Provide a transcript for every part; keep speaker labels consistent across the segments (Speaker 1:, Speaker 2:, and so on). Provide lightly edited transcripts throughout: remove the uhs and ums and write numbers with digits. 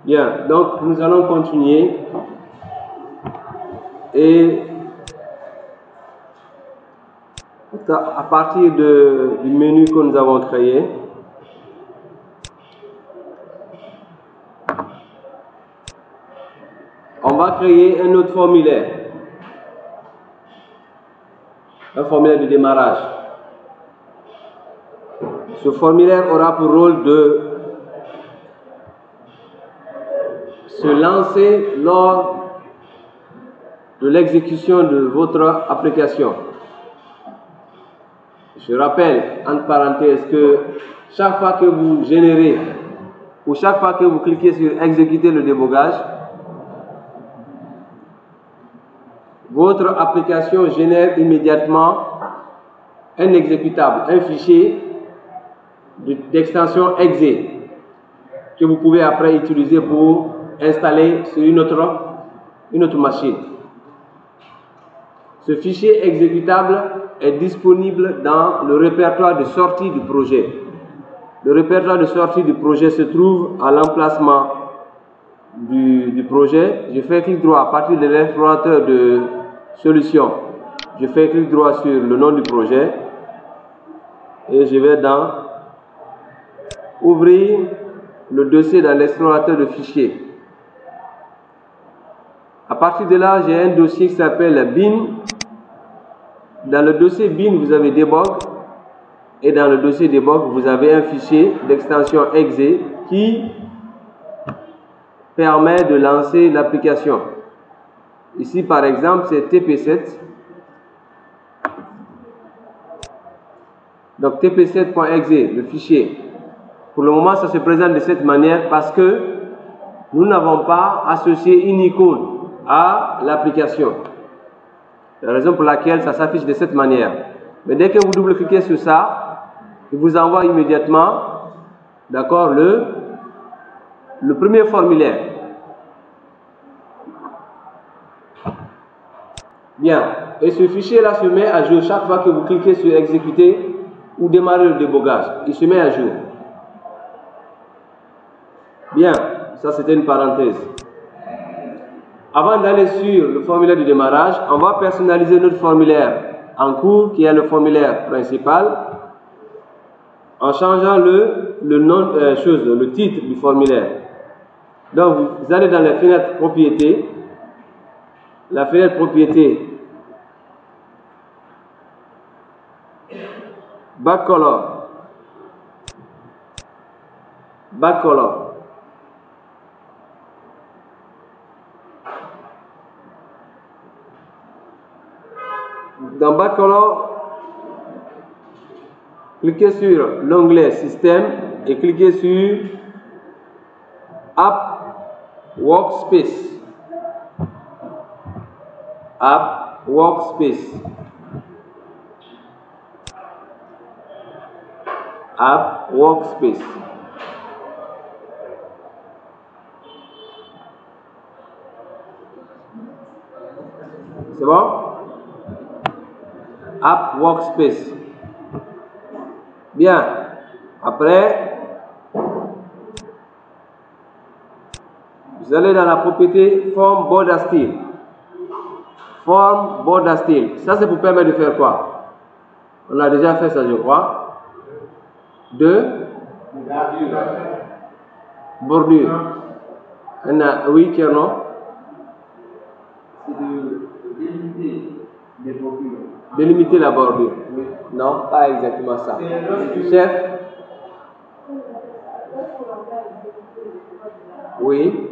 Speaker 1: Bien, donc nous allons continuer et à partir du menu que nous avons créé, on va créer un autre formulaire, un formulaire de démarrage. Ce formulaire aura pour rôle de se lancer lors de l'exécution de votre application. Je rappelle, entre parenthèses, que chaque fois que vous générez ou chaque fois que vous cliquez sur exécuter le débogage, votre application génère immédiatement un exécutable, un fichier d'extension exe que vous pouvez après utiliser pour installer sur une autre machine. Ce fichier exécutable est disponible dans le répertoire de sortie du projet. Le répertoire de sortie du projet se trouve à l'emplacement du projet. Je fais clic droit à partir de l'explorateur de solution. Je fais clic droit sur le nom du projet et je vais dans ouvrir le dossier dans l'explorateur de fichiers. À partir de là, j'ai un dossier qui s'appelle bin. Dans le dossier bin, vous avez debug et dans le dossier debug, vous avez un fichier d'extension exe qui permet de lancer l'application. Ici, par exemple, c'est TP7. Donc, TP7.exe, le fichier. Pour le moment, ça se présente de cette manière parce que nous n'avons pas associé une icône à l'application. C'est la raison pour laquelle ça s'affiche de cette manière. Mais dès que vous double-cliquez sur ça, il vous envoie immédiatement, d'accord, le premier formulaire. Bien. Et ce fichier-là se met à jour chaque fois que vous cliquez sur exécuter ou démarrer le débogage. Il se met à jour. Bien. Ça, c'était une parenthèse. Avant d'aller sur le formulaire de démarrage, on va personnaliser notre formulaire en cours, qui est le formulaire principal, en changeant le titre du formulaire. Donc, vous allez dans la fenêtre propriété. La fenêtre propriété, backcolor. Dans backcolor, cliquez sur l'onglet système et cliquez sur App Workspace. App Workspace. App Workspace. C'est bon? App Workspace. Bien. Après, vous allez dans la propriété Form Border Style. Form Border Style. Ça, c'est pour permettre de faire quoi? On a déjà fait ça, je crois. Bordure. Oui, quel nom? C'est de délimiter la bordure. Non, pas exactement ça. Chef? Oui.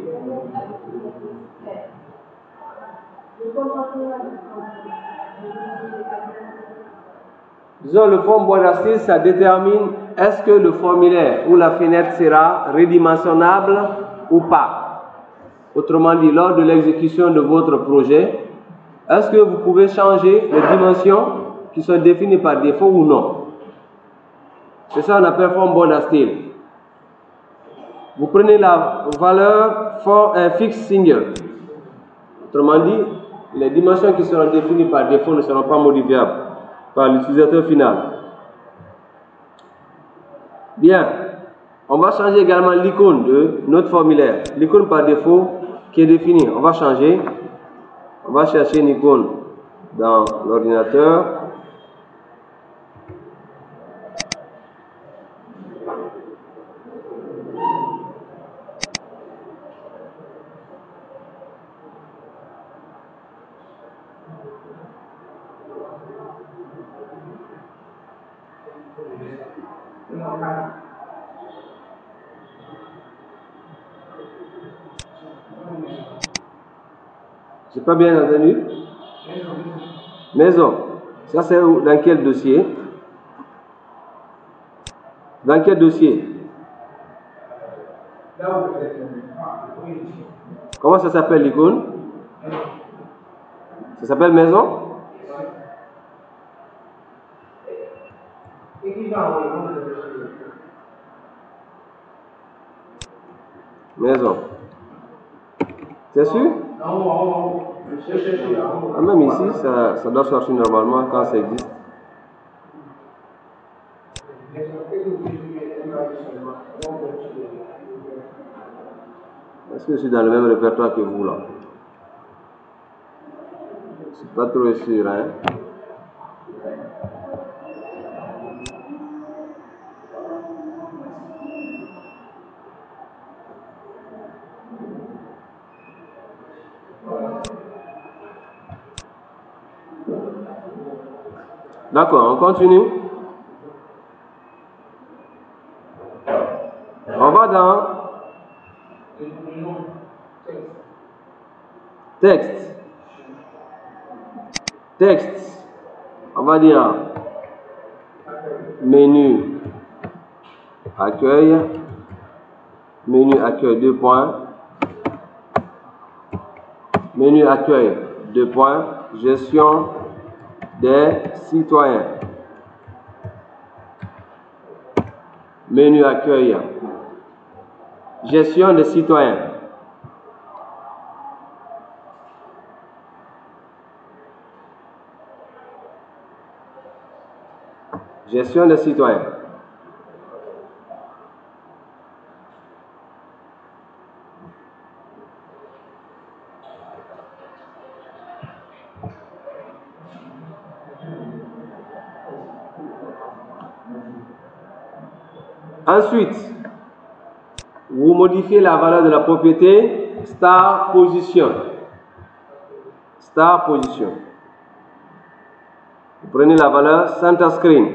Speaker 1: Disons, le form border style, ça détermine est-ce que le formulaire ou la fenêtre sera redimensionnable ou pas. Autrement dit, lors de l'exécution de votre projet, est-ce que vous pouvez changer les dimensions qui sont définies par défaut ou non? C'est ça qu'on appelle form border style. Vous prenez la valeur fixe single. Autrement dit, les dimensions qui seront définies par défaut ne seront pas modifiables par l'utilisateur final. Bien. On va changer également l'icône de notre formulaire. L'icône par défaut qui est définie. On va changer. On va chercher une icône dans l'ordinateur. J'ai pas bien entendu. Maison. Ça c'est dans quel dossier? Dans quel dossier? Comment ça s'appelle l'icône? Ça s'appelle maison? Maison. C'est sûr? Ah, même ici, ça doit sortir normalement quand ça existe. Est-ce que je suis dans le même répertoire que vous là? Je suis pas trop sûr, hein? D'accord, on continue. On va dans texte. Texte. On va dire menu accueil. Menu accueil 2 points. Menu accueil 2 points. Gestion des citoyens. Menu accueil. Gestion des citoyens. Gestion des citoyens. Ensuite, vous modifiez la valeur de la propriété star position. Star position. Vous prenez la valeur center screen.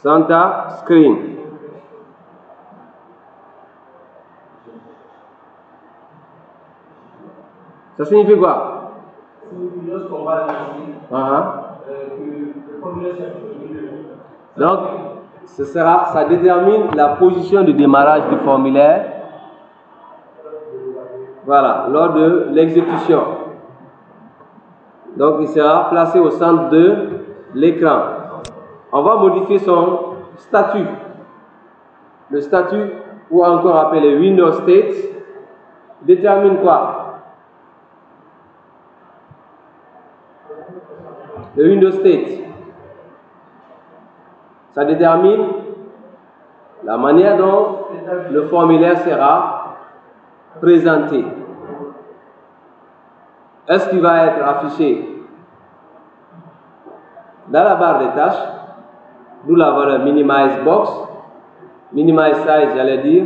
Speaker 1: Center screen. Ça signifie quoi? Lorsqu'on va donc, ça détermine la position de démarrage du formulaire. Voilà, lors de l'exécution. Donc, il sera placé au centre de l'écran. On va modifier son statut. Le statut, ou encore appelé Windows State, détermine quoi? Le Windows State, ça détermine la manière dont le formulaire sera présenté. Est-ce qu'il va être affiché dans la barre des tâches, d'où la valeur minimize box, minimize size, j'allais dire,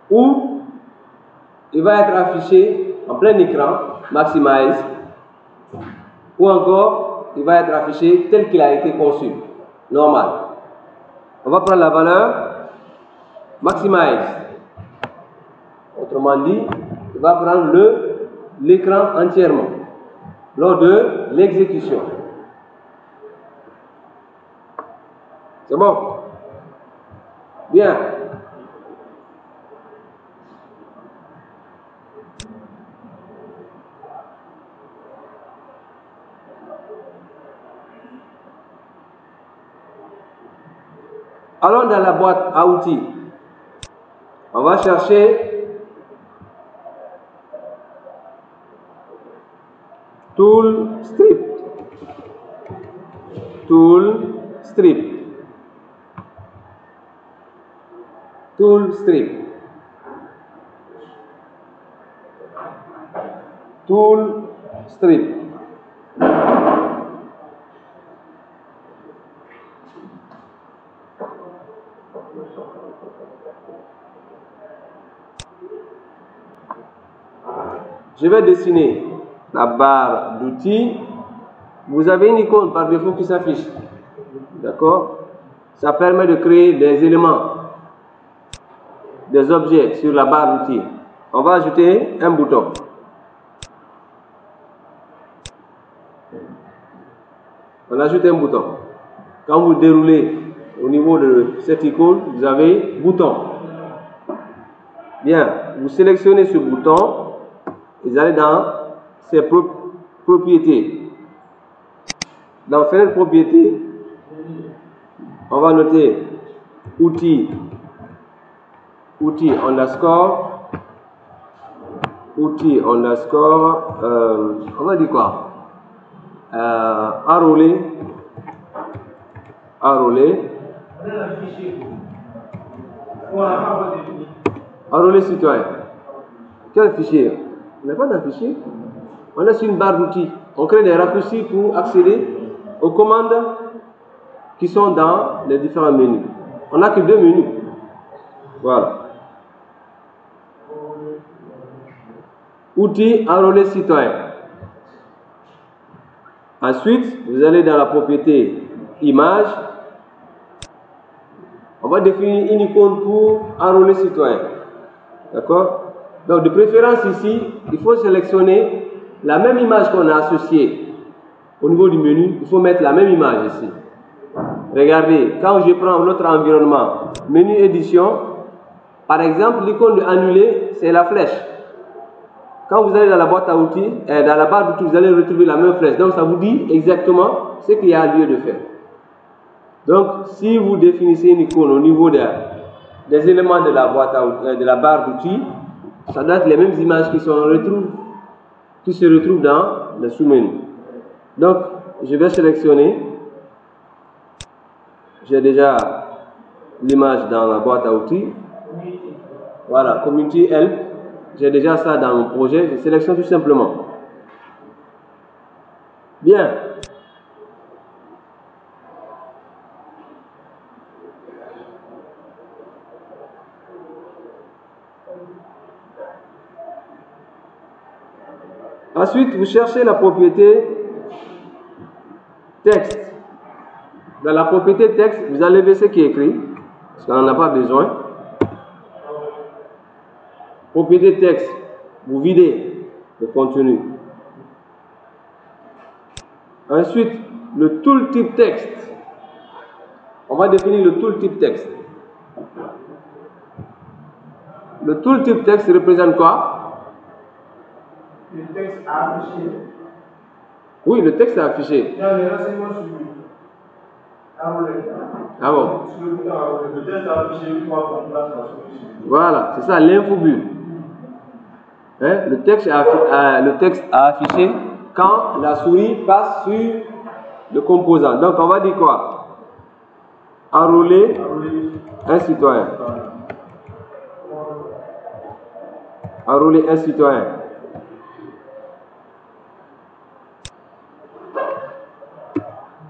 Speaker 1: ou il va être affiché en plein écran, maximize, ou encore il va être affiché tel qu'il a été conçu, normal. On va prendre la valeur maximize. Autrement dit, il va prendre l'écran entièrement lors de l'exécution. C'est bon? Bien. Allons dans la boîte à outils. On va chercher Tool Script. Tool strip. Tool strip. Tool strip. Je vais dessiner la barre d'outils. Vous avez une icône par défaut qui s'affiche. D'accord? Ça permet de créer des éléments, des objets sur la barre d'outils. On va ajouter un bouton. On ajoute un bouton. Quand vous déroulez au niveau de cette icône, vous avez bouton. Bien, vous sélectionnez ce bouton. Vous allez dans ses propriétés. Dans fenêtre propriétés, on va noter outil underscore, on va dire quoi? Enrôler. Enrôler citoyen. Quel fichier? On n'a pas d'un fichier. On est sur une barre d'outils. On crée des raccourcis pour accéder aux commandes qui sont dans les différents menus. On n'a que 2 menus. Voilà. Outil enrôler citoyen. Ensuite, vous allez dans la propriété image. On va définir une icône pour enrôler citoyen. D'accord? Donc, de préférence ici, il faut sélectionner la même image qu'on a associée au niveau du menu. Il faut mettre la même image ici. Regardez, quand je prends l'autre environnement, menu édition, par exemple, l'icône de annuler, c'est la flèche. Quand vous allez dans la boîte à outils, dans la barre d'outils, vous allez retrouver la même flèche. Donc, ça vous dit exactement ce qu'il y a lieu de faire. Donc, si vous définissez une icône au niveau des éléments de la boîte à outils, de la barre d'outils, ça doit être les mêmes images qui se retrouvent dans le sous-menu. Donc, je vais sélectionner. J'ai déjà l'image dans la boîte à outils. Voilà, Community Help. J'ai déjà ça dans mon projet. Je sélectionne tout simplement. Bien. Ensuite, vous cherchez la propriété texte. Dans la propriété texte, vous enlevez ce qui est écrit, parce qu'on n'en a pas besoin. Propriété texte, vous videz le contenu. Ensuite, le tooltip texte. On va définir le tooltip texte. Le tooltip texte représente quoi?
Speaker 2: Le texte affiché.
Speaker 1: Oui, le texte est affiché.
Speaker 2: Il y a les renseignements suivis.
Speaker 1: Ah bon?
Speaker 2: Le texte est affiché une fois qu'on place la solution.
Speaker 1: Voilà, c'est ça l'infobu. Hein? Le texte a affiché quand la souris passe sur le composant. Donc on va dire quoi? Enrôler un citoyen. Enrôler un citoyen.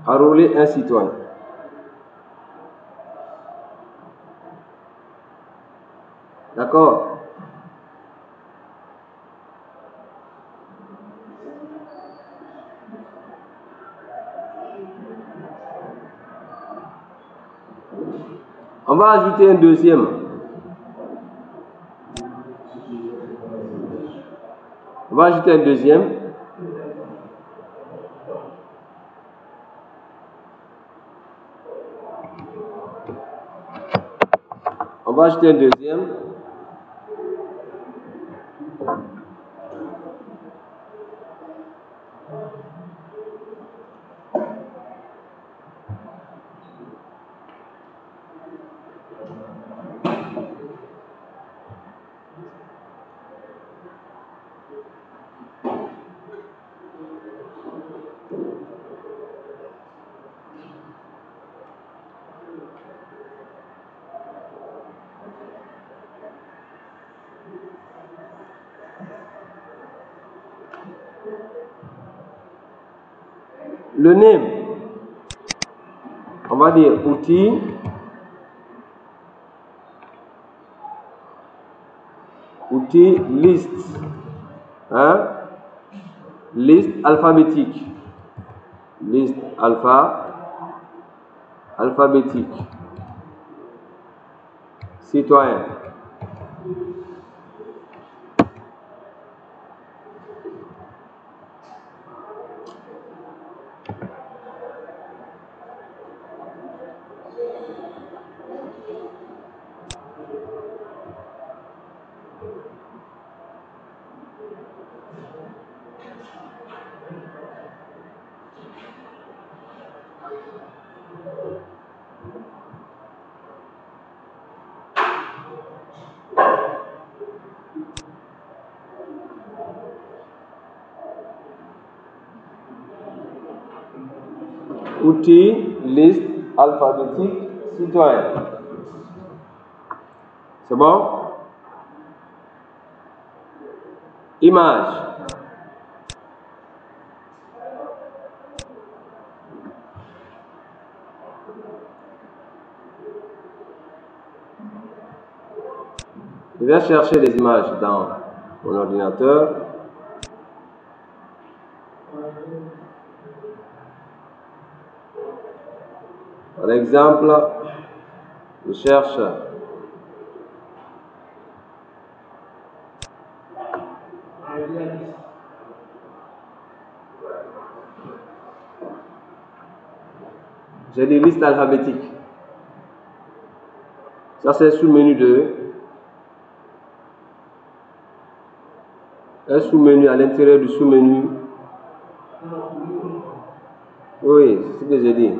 Speaker 1: Enrôler un citoyen. D'accord? On va ajouter un deuxième. On va ajouter un deuxième. On va ajouter un deuxième. Le name, on va dire outil, liste, hein? Liste alphabétique, alphabétique, citoyen. Outil, liste alphabétique, citoyen. C'est bon? Image. Je vais chercher les images dans mon ordinateur. Par exemple, je cherche j'ai des listes alphabétiques. Ça c'est sous-menu 2. Un sous-menu à l'intérieur du sous-menu. Oui, c'est ce que j'ai dit.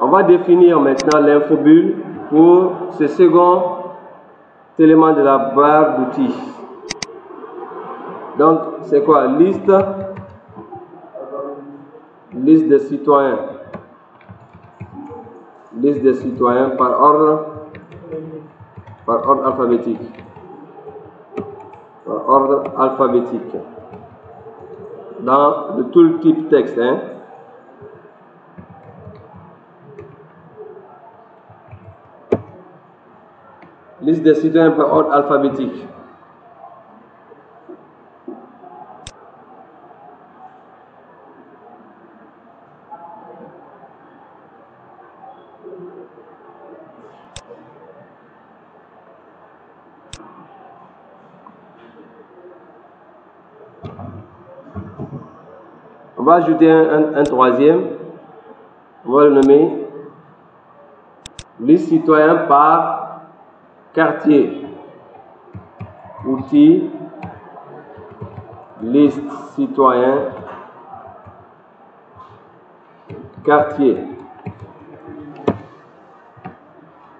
Speaker 1: On va définir maintenant l'infobulle pour ce second élément de la barre d'outils. Donc, c'est quoi? Liste des citoyens. Liste des citoyens par ordre alphabétique. Par ordre alphabétique. Dans le tooltip texte, hein? Liste des citoyens par ordre alphabétique. On va ajouter un troisième. On va le nommer liste citoyens par quartier. Outil, liste citoyens, quartier.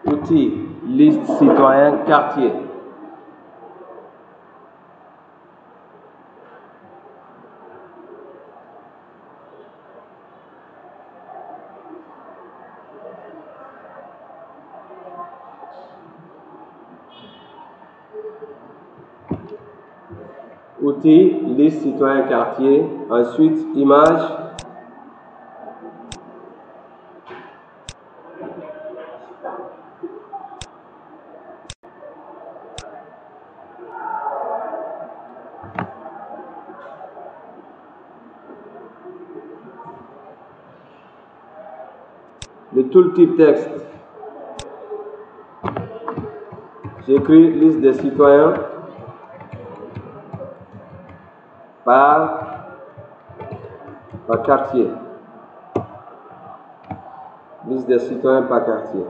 Speaker 1: Outil, liste citoyens, quartier. Outil, liste citoyen quartier. Ensuite, image. Le tooltip texte. J'écris liste des citoyens par quartier. Liste des citoyens par quartier.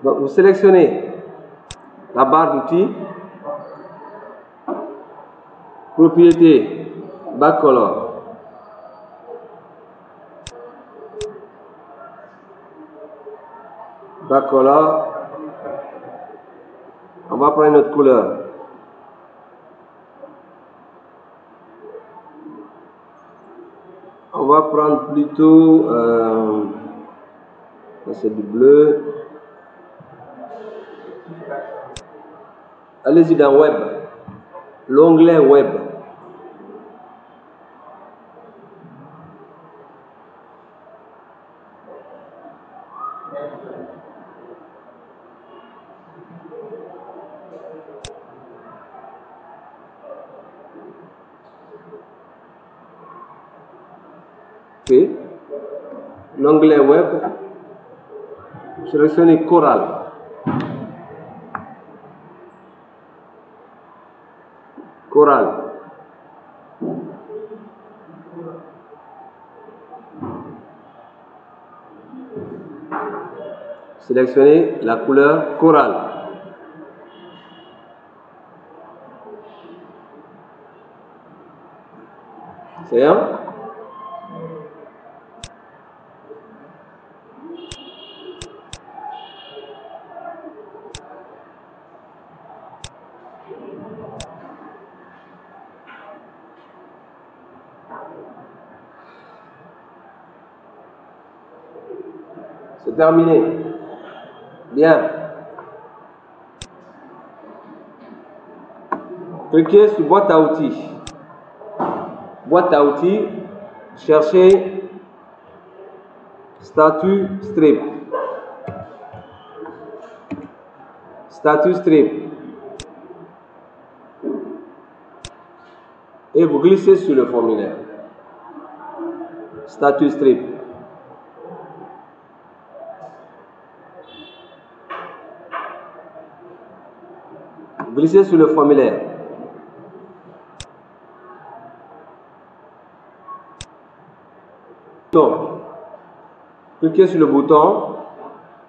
Speaker 1: Donc, vous sélectionnez la barre d'outils, propriété backcolor. Backcolor, on va prendre notre couleur. On va prendre plutôt, c'est du bleu. Allez-y dans Web, l'onglet Web. Okay. L'onglet Web, sélectionnez Coral. Coral. Sélectionnez la couleur Coral. C'est un. C'est terminé. Bien. Cliquez sur boîte à outils. Boîte à outils, cherchez statut strip. Statut strip. Et vous glissez sur le formulaire. Statut strip. Glissez sur le formulaire. Donc, cliquez sur le bouton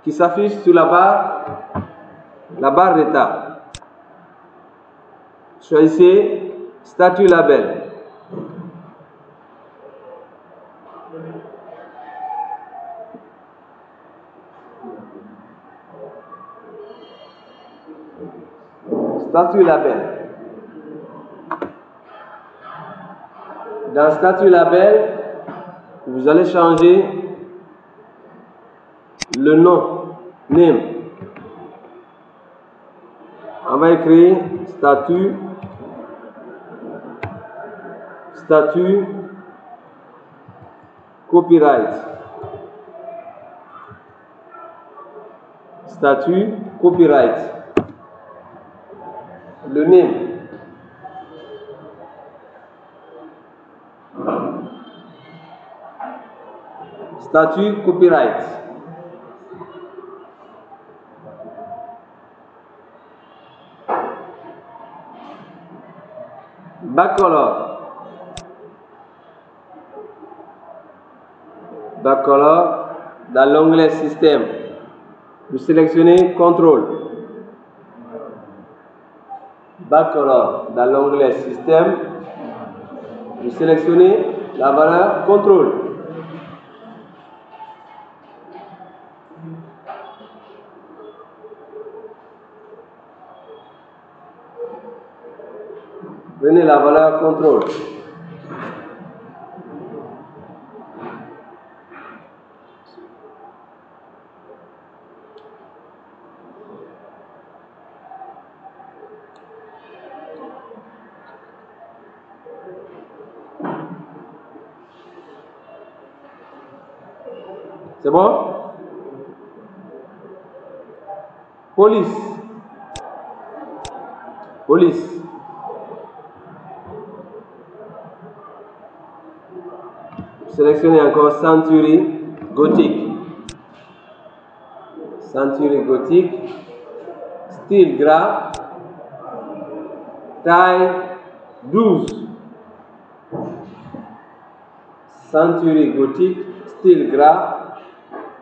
Speaker 1: qui s'affiche sur la barre d'état. Choisissez statut label. Statut label. Dans statut label, vous allez changer le nom, name. On va écrire statut copyright. Statut copyright. Le name. Statut copyright. Backcolor. Backcolor, dans l'onglet système, vous sélectionnez contrôle. Backcolor, dans l'onglet système, vous sélectionnez la valeur contrôle. Prenez la valeur contrôle. C'est bon? Police. Police. Sélectionnez encore Century Gothic. Century Gothic. Style gras. Taille 12. Century gothique, style gras,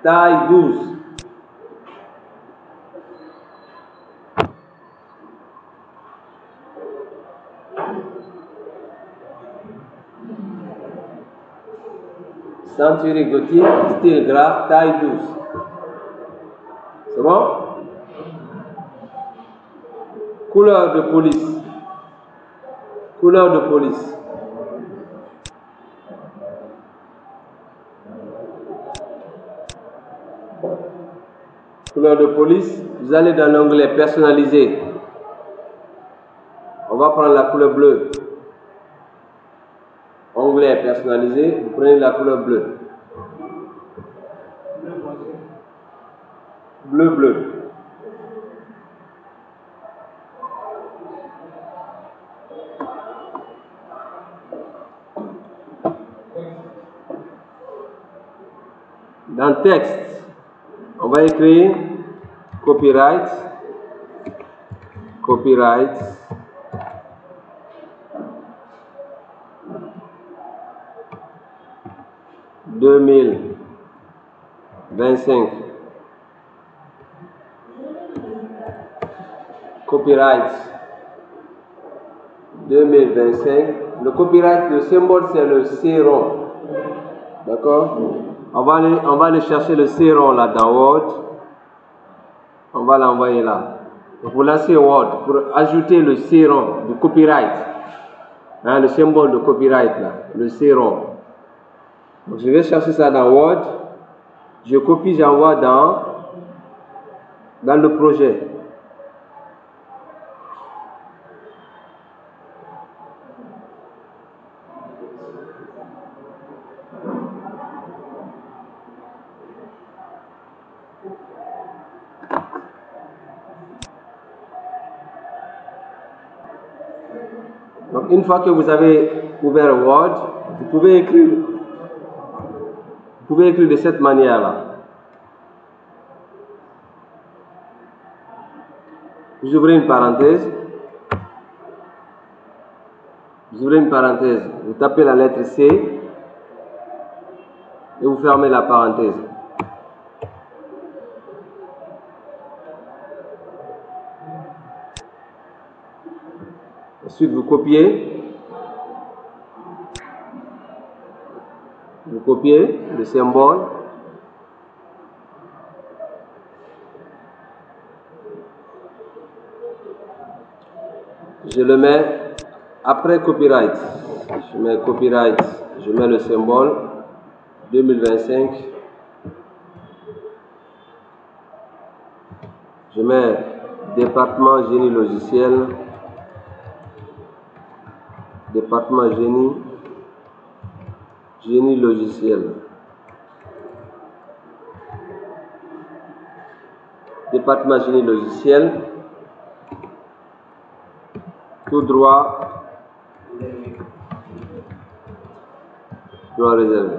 Speaker 1: taille 12. Century gothique, style gras, taille 12. C'est bon? Couleur de police. Couleur de police. Couleur de police, vous allez dans l'onglet personnalisé. On va prendre la couleur bleue. Onglet personnalisé, vous prenez la couleur bleue. Bleu, bleu. Dans texte, on va écrire copyright, copyright, « 2025 ». Copyright 2025. Le copyright, le symbole, c'est le C rond. D'accord? On va aller chercher le C rond là dans Word. On va l'envoyer là. Donc vous lancez Word pour ajouter le C rond du copyright. Hein, le symbole de copyright là, le C rond. Donc je vais chercher ça dans Word. Je copie, j'envoie dans le projet. Donc une fois que vous avez ouvert Word, vous pouvez écrire de cette manière-là. Vous ouvrez une parenthèse. Vous tapez la lettre C et vous fermez la parenthèse. Ensuite, vous copiez le symbole. Je le mets après copyright. Je mets copyright, je mets le symbole 2025. Je mets département génie logiciel. Département génie logiciel. Département génie logiciel. Tout droit réservé.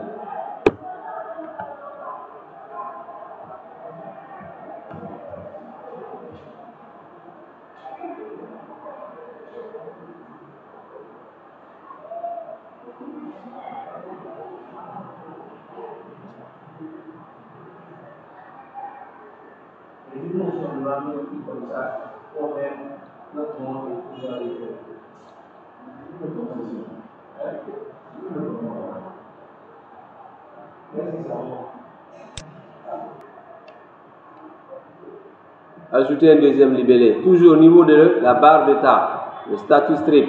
Speaker 1: Ajouter un deuxième libellé, toujours au niveau de la barre d'état, le statut strip.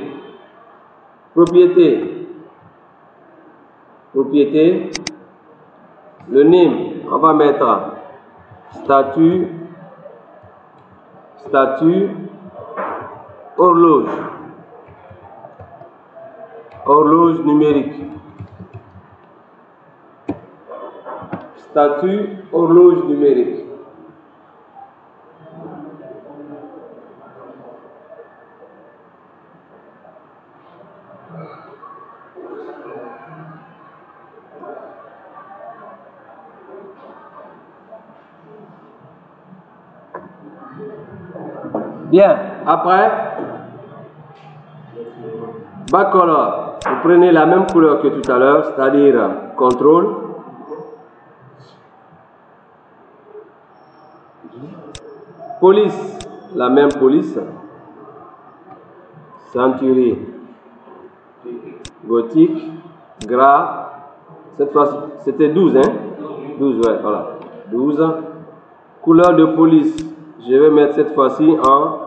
Speaker 1: Propriété, le name, on va mettre statut, horloge numérique. Statut horloge numérique. Bien, après, bacolore. Vous prenez la même couleur que tout à l'heure, c'est-à-dire contrôle. Police, la même police. Century, gothique, gras. Cette fois, c'était 12, hein? 12, ouais, voilà. 12. Couleur de police, je vais mettre cette fois-ci en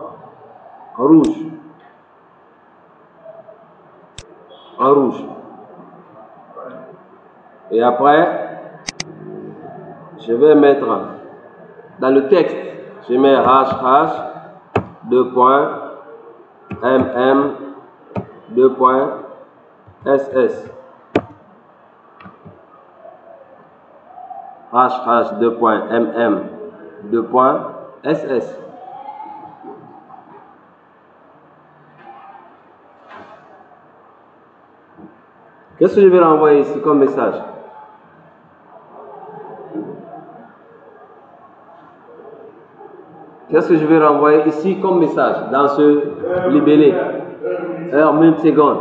Speaker 1: rouge. En rouge. Et après, je vais mettre dans le texte, je mets HH, 2 points, MM, 2 points, SS. HH, 2 points, MM, 2 points, SS. Qu'est-ce que je vais renvoyer ici comme message? Qu'est-ce que je vais renvoyer ici comme message dans ce libellé? Heure, minute, seconde.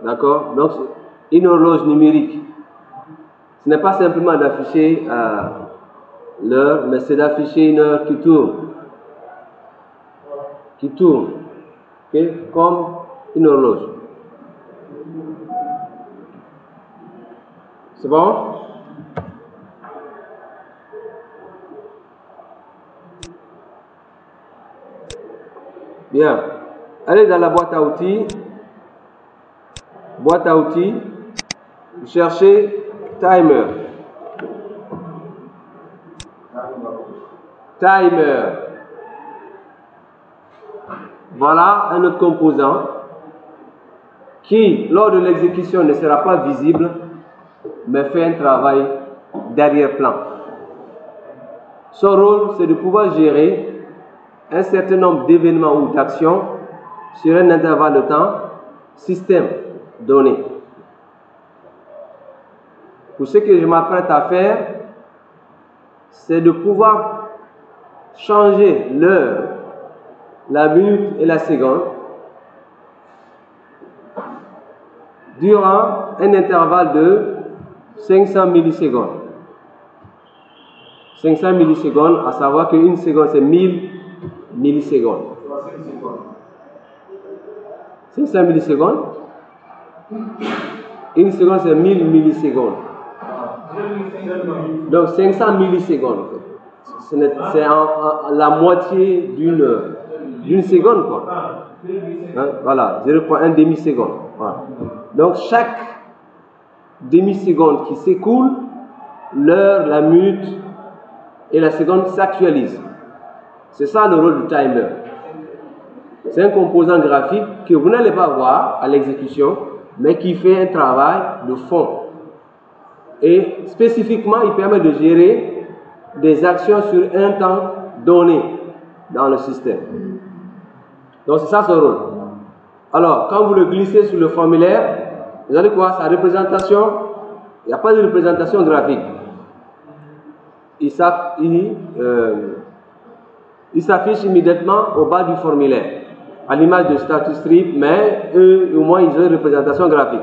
Speaker 1: D'accord? Donc, une horloge numérique. Ce n'est pas simplement d'afficher l'heure, mais c'est d'afficher une heure qui tourne. Qui tourne. Okay? Comme une horloge. C'est bon? Bien. Allez dans la boîte à outils. Boîte à outils. Vous cherchez timer. Timer. Voilà un autre composant qui, lors de l'exécution, ne sera pas visible, mais fait un travail d'arrière-plan. Son rôle, c'est de pouvoir gérer un certain nombre d'événements ou d'actions sur un intervalle de temps, système donné. Pour ce que je m'apprête à faire, c'est de pouvoir changer l'heure, la minute et la seconde durant un intervalle de 500 millisecondes. 500 millisecondes, à savoir qu'une seconde c'est 1000 millisecondes. 500 millisecondes. Une seconde c'est 1000 millisecondes. Donc 500 millisecondes. C'est la moitié d'une seconde, quoi. Hein? Voilà, 0,1 demi-seconde. Voilà. Donc chaque demi-seconde qui s'écoule, l'heure, la minute et la seconde s'actualisent. C'est ça le rôle du timer. C'est un composant graphique que vous n'allez pas voir à l'exécution, mais qui fait un travail de fond. Et spécifiquement, il permet de gérer des actions sur un temps donné dans le système. Donc c'est ça son rôle. Alors, quand vous le glissez sur le formulaire, vous allez voir sa représentation. Il n'y a pas de représentation graphique. Il s'affiche immédiatement au bas du formulaire, à l'image de status strip, mais eux, au moins, ils ont une représentation graphique.